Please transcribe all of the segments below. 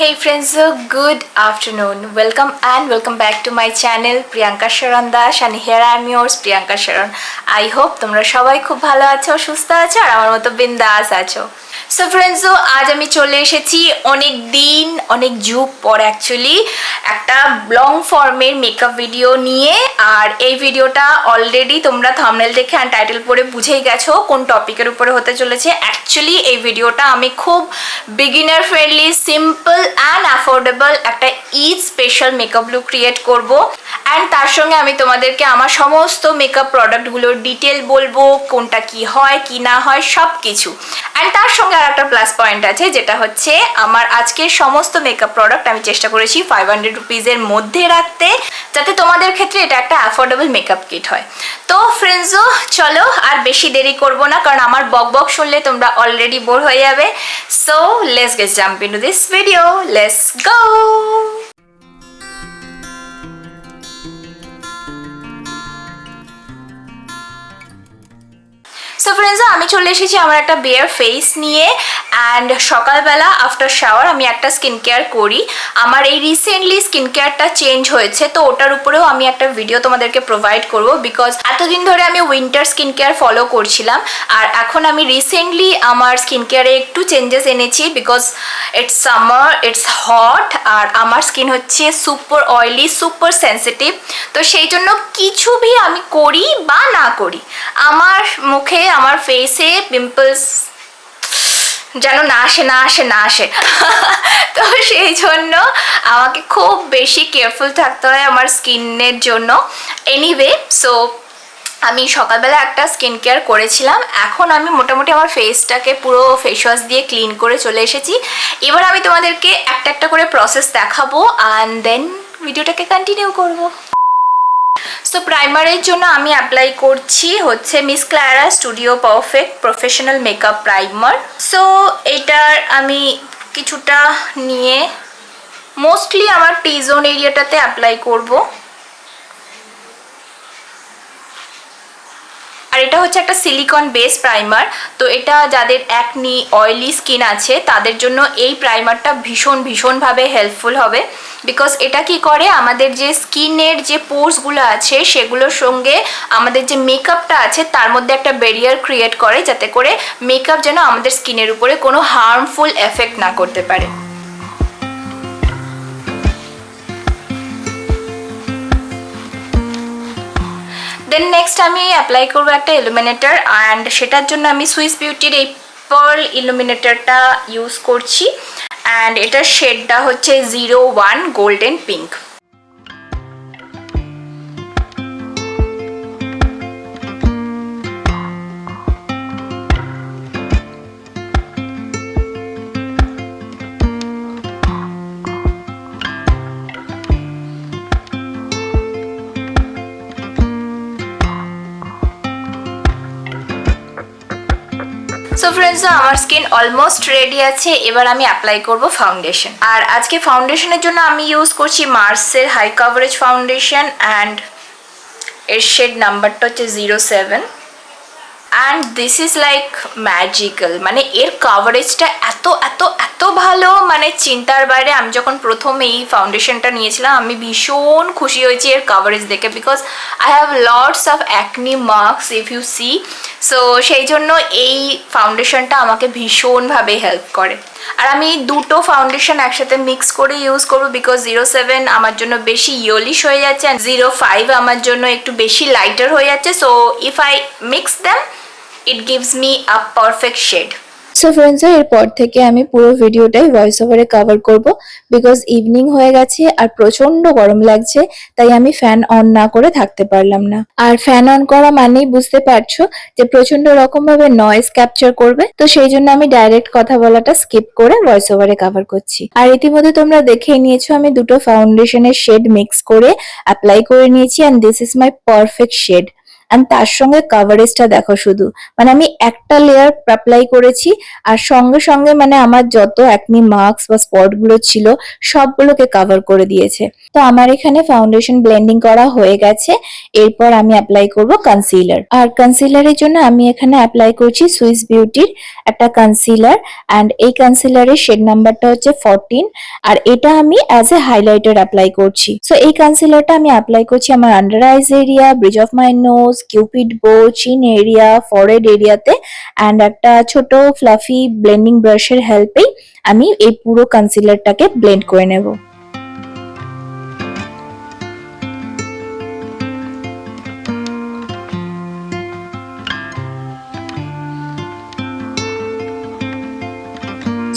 Hey friends, good afternoon. Welcome back to my channel Priyanka Sharon Das, and here I am yours Priyanka Sharon. I hope তোমরা সবাই খুব ভালো আছো, সুস্থ আছো আর আমার মতো বিন্দাস আছো। সো ফ্রেন্ডস, আজ আমি চলে এসেছি অনেক যুগ পর অ্যাকচুয়ালি একটা লং ফর্মের মেকআপ ভিডিও নিয়ে। আর এই ভিডিওটা অলরেডি তোমরা থাম্বনেল দেখে আর টাইটেল পড়ে বুঝেই গেছো কোন টপিকের উপরে হতে চলেছে। অ্যাকচুয়ালি এই ভিডিওটা আমি খুব beginner friendly, simple and affordable একটা Eid special makeup look create করব। অ্যান্ড তার সঙ্গে আমি তোমাদেরকে আমার সমস্ত মেকআপ প্রোডাক্টগুলোর ডিটেল বলবো, কোনটা কি হয় কি না হয় সব কিছু। অ্যান্ড তার সঙ্গে আর একটা প্লাস পয়েন্ট আছে, যেটা হচ্ছে আমার আজকের সমস্ত মেকআপ প্রোডাক্ট আমি চেষ্টা করেছি 500 রুপিজের মধ্যে রাখতে, যাতে তোমাদের ক্ষেত্রে এটা একটা অ্যাফোর্ডেবল মেকআপ কিট হয়। তো ফ্রেন্ডসও চলো আর বেশি দেরি করব না, কারণ আমার বক শুনলে তোমরা অলরেডি বোর হয়ে যাবে। So let's get jump into this video, let's go. So friends, আমি চলে এসেছি আমার একটা বেয়ার ফেস নিয়ে। অ্যান্ড সকালবেলা আফটার শাওয়ার আমি একটা স্কিন কেয়ার করি। আমার এই রিসেন্টলি স্কিন কেয়ারটা চেঞ্জ হয়েছে, তো ওটার উপরেও আমি একটা ভিডিও তোমাদেরকে প্রোভাইড করব, বিকজ এতদিন ধরে আমি উইন্টার স্কিন কেয়ার ফলো করছিলাম, আর এখন আমি রিসেন্টলি আমার স্কিন কেয়ারে একটু চেঞ্জেস এনেছি, because it's summer, it's hot, আর আমার স্কিন হচ্ছে সুপার অয়েলি, সুপার সেন্সিটিভ। তো সেই জন্য কিছু ভি আমি করি বা না করি, আমার মুখে আমার ফেসে পিম্পলস যেন না আসে তো সেই জন্য আমাকে খুব বেশি কেয়ারফুল থাকতে হয় আমার স্কিনের জন্য। এনিওয়ে, সো আমি সকালবেলা একটা স্কিন কেয়ার করেছিলাম, এখন আমি মোটামুটি আমার ফেসটাকে পুরো ফেস ওয়াশ দিয়ে ক্লিন করে চলে এসেছি। এবার আমি তোমাদেরকে একটা একটা করে প্রসেস দেখাবো অ্যান্ড দেন ভিডিওটাকে কন্টিনিউ করবো। সো প্রাইমারের জন্য আমি অ্যাপ্লাই করছি হচ্ছে miss Clara studio perfect professional makeup primer. So এটার আমি কিছুটা নিয়ে মোস্টলি আমার টি জোন এরিয়াটাতে অ্যাপ্লাই করব। আর এটা হচ্ছে একটা সিলিকন বেস প্রাইমার, তো এটা যাদের অ্যাকনি অয়েলি স্কিন আছে তাদের জন্য এই প্রাইমারটা ভীষণভাবে হেল্পফুল হবে, বিকজ এটা কি করে আমাদের যে স্কিনের যে পোর্সগুলো আছে সেগুলোর সঙ্গে আমাদের যে মেকআপটা আছে তার মধ্যে একটা ব্যারিয়ার ক্রিয়েট করে, যাতে করে মেকআপ যেন আমাদের স্কিনের উপরে কোনো হার্মফুল এফেক্ট না করতে পারে। দেন নেক্সট আমি অ্যাপ্লাই করবো একটা ইলুমিনেটর, অ্যান্ড সেটার জন্য আমি সুইস বিউটির এই পার্ল ইলুমিনেটরটা ইউজ করছি। অ্যান্ড এটার শেডটা হচ্ছে 01 গোল্ডেন পিঙ্ক। সো ফ্রেন্ডস, আমার স্কিন অলমোস্ট রেডি আছে, এবার আমি অ্যাপ্লাই করব ফাউন্ডেশন। আর আজকে ফাউন্ডেশনের জন্য আমি ইউজ করছি মার্সের হাই কাভারেজ ফাউন্ডেশন, অ্যান্ড এর শেড নাম্বারটা হচ্ছে 07। And this is like magical, মানে এর কাভারেজটা এত ভালো, মানে চিন্তার বাইরে। আমি যখন প্রথম এই ফাউন্ডেশনটা নিয়েছিলাম আমি ভীষণ খুশি হয়েছি এর কাভারেজ দেখে, because I have lots of acne marks if you see. So সেই জন্য এই ফাউন্ডেশনটা আমাকে ভীষণভাবে হেল্প করে। আর আমি দুটো ফাউন্ডেশন একসাথে মিক্স করে ইউজ করবো, বিকজ 07 আমার জন্য বেশি ইয়েলিশ হয়ে যাচ্ছে, অ্যান্ড 05 আমার জন্য একটু বেশি লাইটার হয়ে যাচ্ছে। So if I mix them it gives me a perfect shade. So friends, এরপর থেকে আমি পুরো ভিডিওটাই ভয়েস ওভারে কভার করব, বিকজ ইভিনিং হয়ে গেছে আর প্রচন্ড গরম লাগছে, তাই আমি ফ্যান অন না করে থাকতে পারলাম না। আর ফ্যান অন করা মানেই বুঝতে পারছো যে প্রচন্ড রকম ভাবে নয়েজ ক্যাপচার করবে, তো সেই জন্য আমি ডাইরেক্ট কথা বলাটা স্কিপ করে ভয়েস ওভারে কভার করছি। আর ইতিমধ্যে তোমরা দেখেই নিয়েছো আমি দুটো ফাউন্ডেশনের শেড মিক্স করে অ্যাপ্লাই করে নিয়েছি, and this is my perfect shade. And তার সঙ্গে কাভারেজটা দেখো শুধু, মানে আমি একটা লেয়ার অ্যাপ্লাই করেছি আর সঙ্গে সঙ্গে মানে আমার যত অ্যাকনি মার্কস বা স্পট গুলো ছিল সবগুলোকে কভার করে দিয়েছে। তো আমার এখানে ফাউন্ডেশন ব্লেন্ডিং করা হয়ে গেছে, এরপর আমি অ্যাপ্লাই করব কনসিলার। আর কনসিলারের জন্য আমি এখানে অ্যাপ্লাই করছি সুইস বিউটির একটা কনসিলার, অ্যান্ড এই কনসিলারের শেড নাম্বারটা হচ্ছে 14, আর এটা আমি অ্যাজ এ হাইলাইটার অ্যাপ্লাই করছি। সো এই কনসিলারটা আমি অ্যাপ্লাই করছি আমার under eyes area, bridge of my nose, cupid bow, chin area, forehead এরিয়াতে, অ্যান্ড একটা ছোট ফ্লাফি ব্লেন্ডিং ব্রাশের হেল্পেই আমি এই পুরো কনসিলারটাকে ব্লেন্ড করে নেব।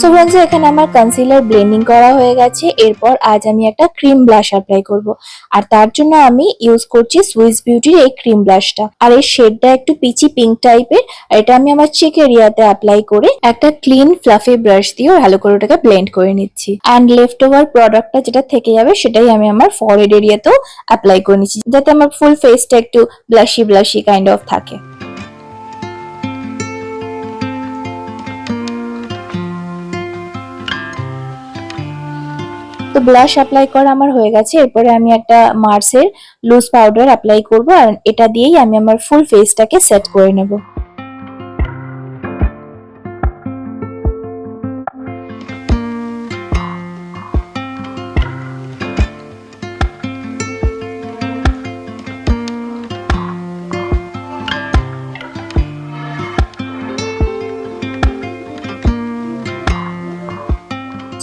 সো ফ্রেন্ডস, এখানে আমার কনসিলার ব্লেন্ডিং করা হয়ে গেছে। এরপর আজ আমি একটা ক্রিম ব্লাশ অ্যাপ্লাই করব, আর তার জন্য আমি ইউজ করছি সুইস বিউটির এই ক্রিম ব্লাশটা। আর এই শেডটা একটু পিচি পিঙ্ক টাইপের, এটা আমি আমার চিক এরিয়াতে অ্যাপ্লাই করে একটা ক্লিন ফ্লাফি ব্রাশ দিয়ে ভালো করে ওটাকে ব্লেন্ড করে নিচ্ছি। অ্যান্ড লেফট ওভার প্রোডাক্টটা যেটা থেকে যাবে সেটাই আমি আমার ফরহেড এরিয়াতেও অ্যাপ্লাই করে নিচ্ছি, যাতে আমার ফুল ফেসটা একটু ব্লাশি ব্লাশি কাইন্ড অফ থাকে। তো ব্লাশ অ্যাপ্লাই করা আমার হয়ে গেছে। এরপরে আমি একটা মার্সের লুজ পাউডার অ্যাপ্লাই করব, আর এটা দিয়েই আমি আমার ফুল ফেসটাকে সেট করে নেব।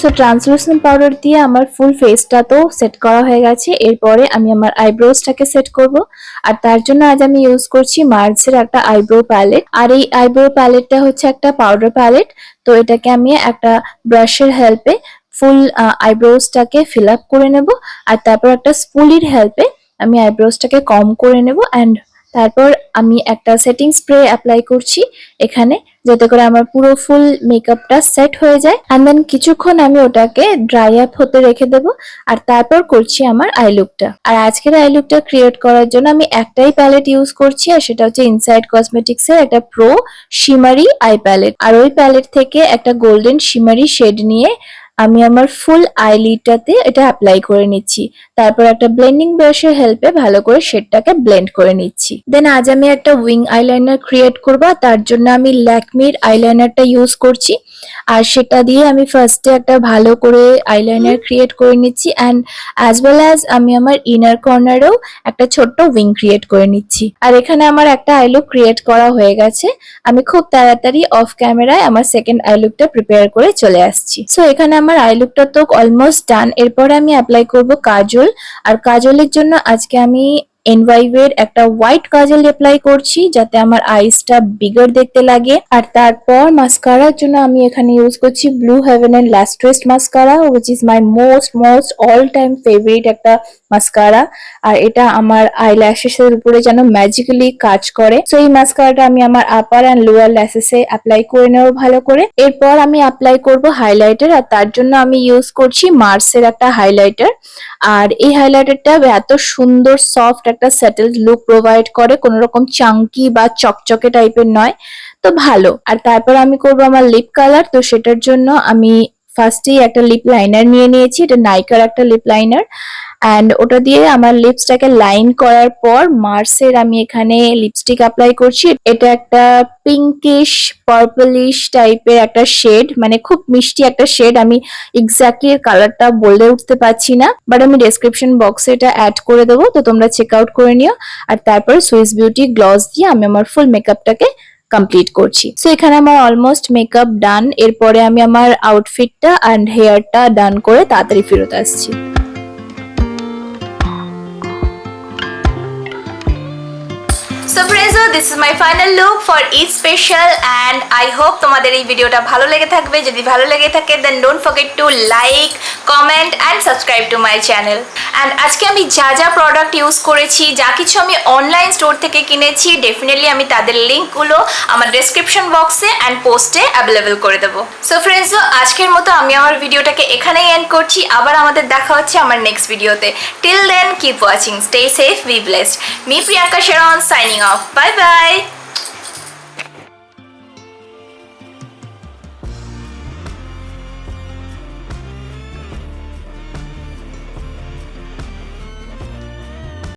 সো ট্রান্সলুসেন্ট পাউডার দিয়ে আমার ফুল ফেসটা তো সেট করা হয়ে গেছে। এরপরে আমি আমার আইব্রোজটাকে সেট করব, আর তার জন্য আজ আমি ইউজ করছি মার্সের একটা আইব্রো প্যালেট। আর এই আইব্রো প্যালেটটা হচ্ছে একটা পাউডার প্যালেট। তো এটাকে আমি একটা ব্রাশের হেল্পে ফুল আইব্রোজটাকে ফিল আপ করে নেব, আর তারপর একটা স্পুলির হেল্পে আমি আইব্রোজটাকে কম করে নেব। অ্যান্ড তারপর আমি একটা সেটিং স্প্রে অ্যাপ্লাই করছি এখানে, যাতে করে আমার পুরো ফুল মেকআপটা সেট হয়ে যায়। অ্যান্ড দেন কিছুক্ষণ আমি ওটাকে ড্রাই আপ হতে রেখে দেবো, আর তারপর করছি আমার আই লুকটা। আর আজকের আই লুকটা ক্রিয়েট করার জন্য আমি একটাই প্যালেট ইউজ করছি, আর সেটা হচ্ছে ইনসাইড কসমেটিক্স এর একটা প্রো শিমারি আই প্যালেট। আর ওই প্যালেট থেকে একটা গোল্ডেন শিমারি শেড নিয়ে আমি আমার ফুল আইলিডটাতে এটা অ্যাপ্লাই করে নিচ্ছি। তারপর একটা ব্লেন্ডিং ব্রাশের হেল্পে ভালো করে শেডটাকে ব্লেন্ড করে নিচ্ছি। দেন আজ আমি একটা উইং আইলাইনার ক্রিয়েট করব, তার জন্য আমি ল্যাকমির আইলাইনারটা ইউজ করছি। আর সেটা দিয়ে আমি ফার্স্টে একটা ভালো করে আইলাইনার ক্রিয়েট করে নিচ্ছি, অ্যান্ড অ্যাজ ওয়েল অ্যাজ আমি আমার ইনার কর্নারেও একটা ছোট্ট উইং ক্রিয়েট করে নিচ্ছি। আর এখানে আমার একটা আই লুক ক্রিয়েট করা হয়ে গেছে। আমি খুব তাড়াতাড়ি অফ ক্যামেরায় আমার সেকেন্ড আই লুকটা প্রিপেয়ার করে চলে আসছি। সো এখানে আমার আই লুকটা তো অলমোস্ট ডান। এরপরে আমি অ্যাপ্লাই করব কাজল, আর কাজলের জন্য আজকে আমি এনভাইভের একটা হোয়াইট কাজল অ্যাপ্লাই করছি, যাতে আমার আইসটা বিগার দেখতে লাগে। আর তারপর মাস্কারার জন্য আমি এখানে ইউজ করছি ব্লু হেভেনের latest mascara, which is my most all time favourite একটা মাস্কারা। আর এটা আমার আইল্যাশেস এর উপরে যেন ম্যাজিক্যালি কাজ করে। সো এই মাস্কারাটা আমি আমার আপার অ্যান্ড লোয়ার ল্যাশেসে অ্যাপ্লাই করে নেব ভালো করে। এরপর আমি অ্যাপ্লাই করব হাইলাইটার, আর তার জন্য আমি ইউজ করছি মার্সের একটা হাইলাইটার। আর এই হাইলাইটারটা এত সুন্দর সফট একটা সেটেলড লুক প্রোভাইড করে, কোনো রকম চাঙ্কি বা চকচকে টাইপের নয়, তো ভালো। আর তারপর আমি করব আমার লিপ কালার। তো সেটার জন্য আমি ফার্স্টেই একটা লিপ লাইনার নিয়ে নিয়েছি, এটা নাইকার একটা লিপ লাইনার। অ্যান্ড ওটা দিয়ে আমার লিপসটাকে লাইন করার পর মার্সের আমি এখানে লিপস্টিক অ্যাপ্লাই করছি। এটা একটা পিঙ্কিশ পার্পলিশ টাইপের একটা শেড, মানে খুব মিষ্টি একটা শেড। আমি এক্স্যাক্টলি কালারটা বলে উঠতে পারছি না, বাট আমি ডেসক্রিপশন বক্সে এটা অ্যাড করে দেবো, তো তোমরা চেক আউট করে নিও। আর তারপর সুইস বিউটি গ্লস দিয়ে আমি আমার ফুল মেকআপটাকে কমপ্লিট করছি। সো এখানে আমার অলমোস্ট মেকআপ ডান। এরপরে আমি আমার আউটফিটটা অ্যান্ড হেয়ারটা ডান করে তাড়াতাড়ি ফেরত আসছি। So friends, this is my final look for Eid special, and I hope তোমাদের এই ভিডিওটা ভালো লেগে থাকবে। যদি ভালো লেগে থাকে then don't forget to like, comment and subscribe to my channel. And আজকে আমি যা যা প্রোডাক্ট ইউজ করেছি, যা কিছু আমি অনলাইন স্টোর থেকে কিনেছি, ডেফিনেটলি আমি তাদের লিঙ্কগুলো আমার ডেসক্রিপশন বক্সে অ্যান্ড পোস্টে অ্যাভেলেবল করে দেবো। সো ফ্রেন্ডস, আজকের মতো আমি আমার ভিডিওটাকে এখানেই এন্ড করছি। আবার আমাদের দেখা হচ্ছে আমার নেক্সট ভিডিওতে। Till then keep watching, stay safe, be blessed. Me Priyanka Sharon signing off. Bye by.